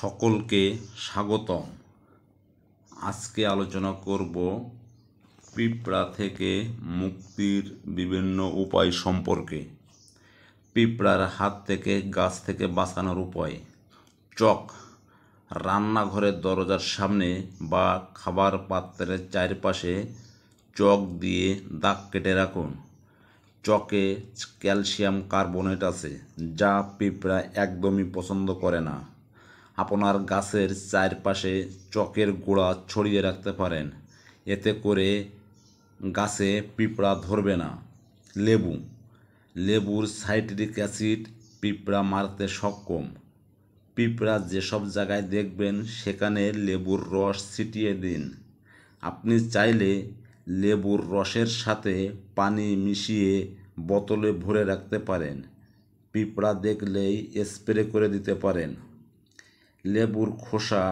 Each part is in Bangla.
সকলকে স্বাগতম। আজকে আলোচনা করব পিঁপড়া থেকে মুক্তির বিভিন্ন উপায় সম্পর্কে। পিঁপড়ার হাত থেকে গাছ থেকে বাঁচানোর উপায়। চক রান্নাঘরের দরজার সামনে বা খাবার পাত্রের চারপাশে চক দিয়ে দাগ কেটে রাখুন। চকে ক্যালসিয়াম কার্বনেট আছে, যা পিঁপড়া একদমই পছন্দ করে না। আপনার গাছের চারপাশে চকের গুঁড়া ছড়িয়ে রাখতে পারেন, এতে করে গাছে পিঁপড়া ধরবে না। লেবুর সাইট্রিক অ্যাসিড পিঁপড়া মারতে সক্ষম। পিঁপড়া যেসব জায়গায় দেখবেন সেখানে লেবুর রস ছিটিয়ে দিন। আপনি চাইলে লেবুর রসের সাথে পানি মিশিয়ে বোতলে ভরে রাখতে পারেন। পিঁপড়া দেখলেই স্প্রে করে দিতে পারেন। লেবুর খোসা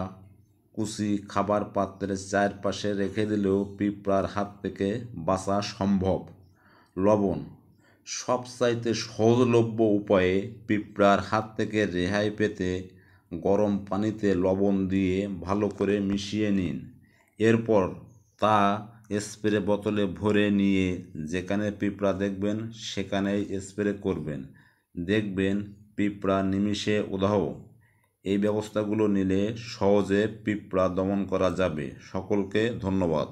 কুচি খাবার পাত্রের চারপাশে রেখে দিলেও পিঁপড়ার হাত থেকে বাঁচা সম্ভব। লবণ সবচাইতে সহজলভ্য উপায়ে পিঁপড়ার হাত থেকে রেহাই পেতে গরম পানিতে লবণ দিয়ে ভালো করে মিশিয়ে নিন। এরপর তা স্প্রে বোতলে ভরে নিয়ে যেখানে পিঁপড়া দেখবেন সেখানেই স্প্রে করবেন। দেখবেন পিঁপড়া নিমিষে উধাও। এই ব্যবস্থাগুলো নিলে সহজে পিঁপড়া দমন করা যাবে। সকলকে ধন্যবাদ।